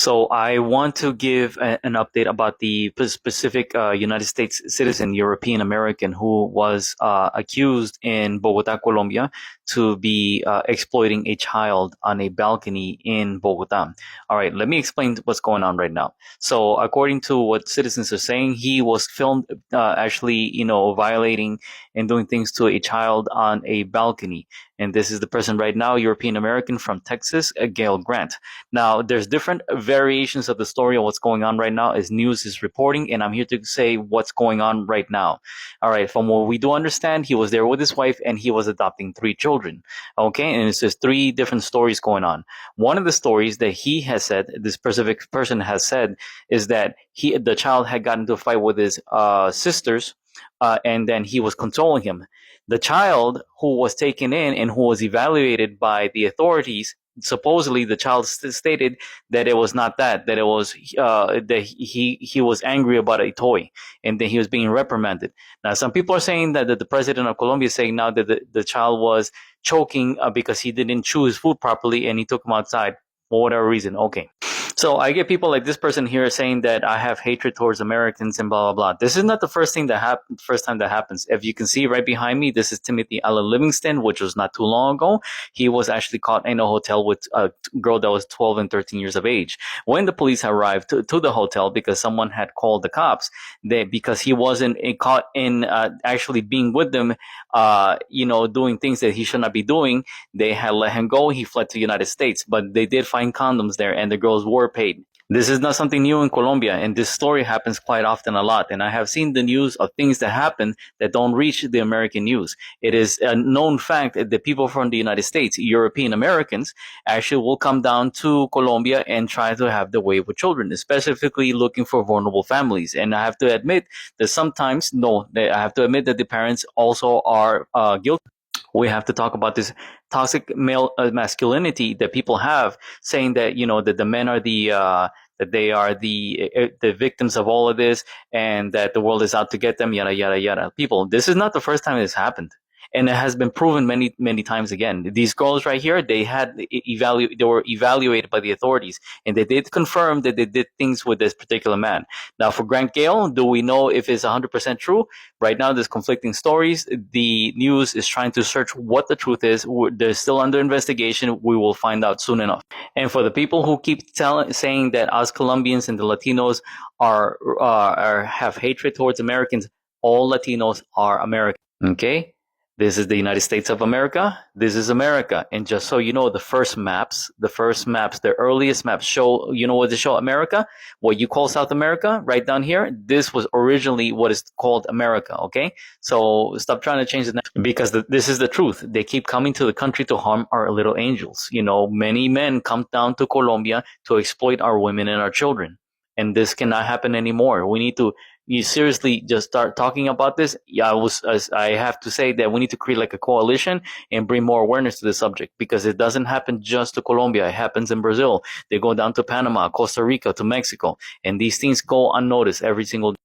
So I want to give an update about the specific United States citizen, European American, who was accused in Bogota, Colombia, to be exploiting a child on a balcony in Bogota. All right, let me explain what's going on right now. So according to what citizens are saying, he was filmed actually, violating and doing things to a child on a balcony. And this is the person right now, European American from Texas, Gail Grant. Now, there's different variations of the story of what's going on right now as news is reporting, and I'm here to say what's going on right now. All right, from what we do understand, he was there with his wife and he was adopting 3 children. Okay, and it's just 3 different stories going on. One of the stories that he has said, this specific person has said, is that the child had gotten into a fight with his sisters, and then he was controlling him. The child who was taken in and who was evaluated by the authorities, supposedly the child stated that it was not that it was that he was angry about a toy and then he was being reprimanded. Now, some people are saying that the president of Colombia is saying now that the child was choking because he didn't chew his food properly and he took him outside for whatever reason. Okay. So I get people like this person here saying that I have hatred towards Americans and blah, blah, blah. This is not the first time that happens. If you can see right behind me, this is Timothy Allen Livingston, which was not too long ago. He was actually caught in a hotel with a girl that was 12 and 13 years of age. When the police arrived to the hotel because someone had called the cops, because he wasn't caught in actually being with them, doing things that he should not be doing, they had let him go. He fled to the United States, but they did find condoms there and the girls were paid. This is not something new in Colombia, and this story happens quite often a lot. And I have seen the news of things that happen that don't reach the American news. It is a known fact that the people from the United States, European Americans, actually will come down to Colombia and try to have their way with children, specifically looking for vulnerable families. And I have to admit that sometimes, I have to admit that the parents also are guilty. We have to talk about this toxic male masculinity that people have, saying that that the men are that they are the victims of all of this, and that the world is out to get them. Yada yada yada. People, this is not the first time this happened, and it has been proven many times again. These girls right here, they were evaluated by the authorities, and they did confirm that they did things with this particular man. Now, for Grant Gale, do we know if it's 100% true? Right now, there's conflicting stories. The news is trying to search what the truth is. They're still under investigation. We will find out soon enough. And for the people who keep saying that us Colombians and the Latinos have hatred towards Americans, all Latinos are American. Okay. This is the United States of America. This is America. And just so you know, the earliest maps show, what they show America, what you call South America, right down here. This was originally what is called America. Okay. So stop trying to change the name, because this is the truth. They keep coming to the country to harm our little angels. Many men come down to Colombia to exploit our women and our children. And this cannot happen anymore. We need to seriously just start talking about this. I have to say that we need to create like a coalition and bring more awareness to the subject, because it doesn't happen just to Colombia. It happens in Brazil. They go down to Panama, Costa Rica, to Mexico, and these things go unnoticed every single day.